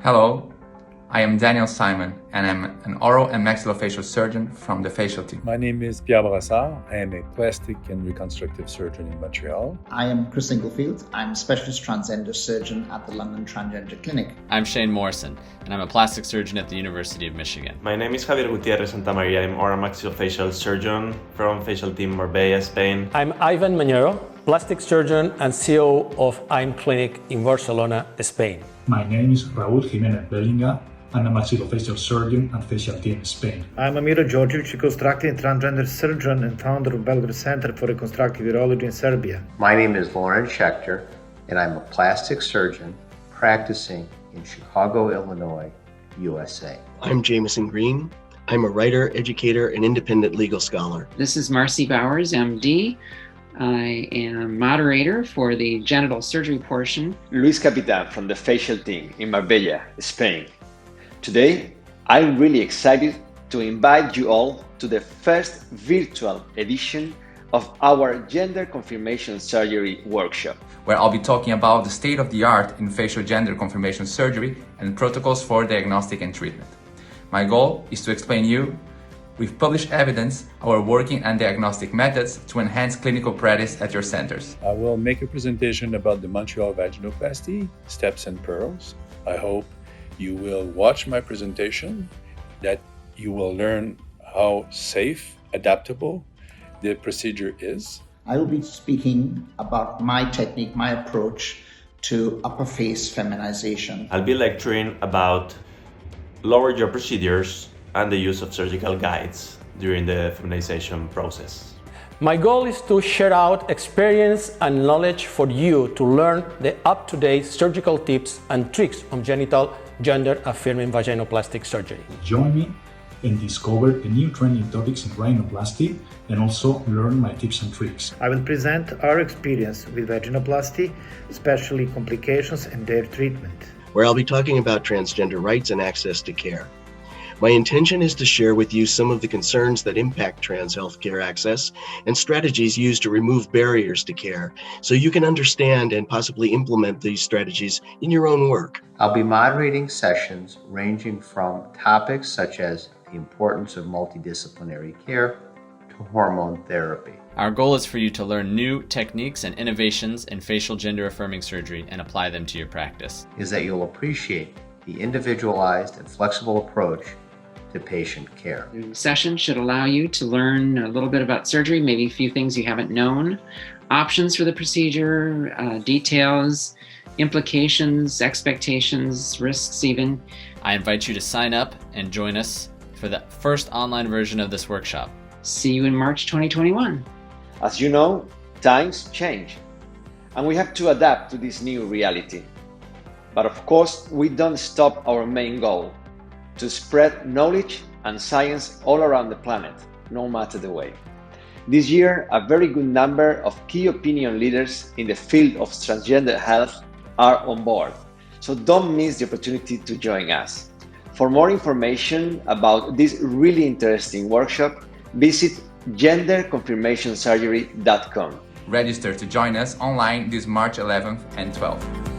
Hello, I am Daniel Simon, and I'm an oral and maxillofacial surgeon from the Facialteam. My name is Pierre Brassard. I am a plastic and reconstructive surgeon in Montreal. I am Chris Inglefield. I'm a specialist transgender surgeon at the London Transgender Clinic. I'm Shane Morrison, and I'm a plastic surgeon at the University of Michigan. My name is Javier Gutierrez Santamaria. I'm oral maxillofacial surgeon from Facialteam Marbella, Spain. I'm Ivan Mañero, plastic surgeon and CEO of I'm Clinic in Barcelona, Spain. My name is Raúl Jiménez Bellinga. I'm a maxillofacial surgeon at Facialteam Spain. I'm Amiro Georgic, reconstructive and transgender surgeon and founder of Belgrade Center for Reconstructive Urology in Serbia. My name is Lauren Schechter, and I'm a plastic surgeon practicing in Chicago, Illinois, USA. I'm Jameson Green. I'm a writer, educator, and independent legal scholar. This is Marcy Bowers, MD. I am moderator for the genital surgery portion. Luis Capitan from the Facialteam in Marbella, Spain. Today, I'm really excited to invite you all to the first virtual edition of our Gender Confirmation Surgery workshop, where I'll be talking about the state of the art in facial gender confirmation surgery and protocols for diagnostic and treatment. My goal is to explain you, with published evidence, our working and diagnostic methods to enhance clinical practice at your centers. I will make a presentation about the Montreal vaginoplasty, steps and pearls. I hope you will watch my presentation, that you will learn how safe, adaptable the procedure is. I will be speaking about my technique, my approach to upper face feminization. I'll be lecturing about lower jaw procedures and the use of surgical guides during the feminization process. My goal is to share out experience and knowledge for you to learn the up-to-date surgical tips and tricks on genital gender-affirming vaginoplastic surgery. Join me and discover the new trending topics in rhinoplasty and also learn my tips and tricks. I will present our experience with vaginoplasty, especially complications and their treatment. Where I'll be talking about transgender rights and access to care. My intention is to share with you some of the concerns that impact trans healthcare access and strategies used to remove barriers to care, so you can understand and possibly implement these strategies in your own work. I'll be moderating sessions ranging from topics such as the importance of multidisciplinary care to hormone therapy. Our goal is for you to learn new techniques and innovations in facial gender-affirming surgery and apply them to your practice. Is that you'll appreciate the individualized and flexible approach to patient care. The session should allow you to learn a little bit about surgery, maybe a few things you haven't known, options for the procedure, details, implications, expectations, risks even. I invite you to sign up and join us for the first online version of this workshop. See you in March 2021. As you know, times change, and we have to adapt to this new reality. But of course, we don't stop our main goal, to spread knowledge and science all around the planet, no matter the way. This year, a very good number of key opinion leaders in the field of transgender health are on board, so don't miss the opportunity to join us. For more information about this really interesting workshop, visit genderconfirmationsurgery.com. Register to join us online this March 11th and 12th.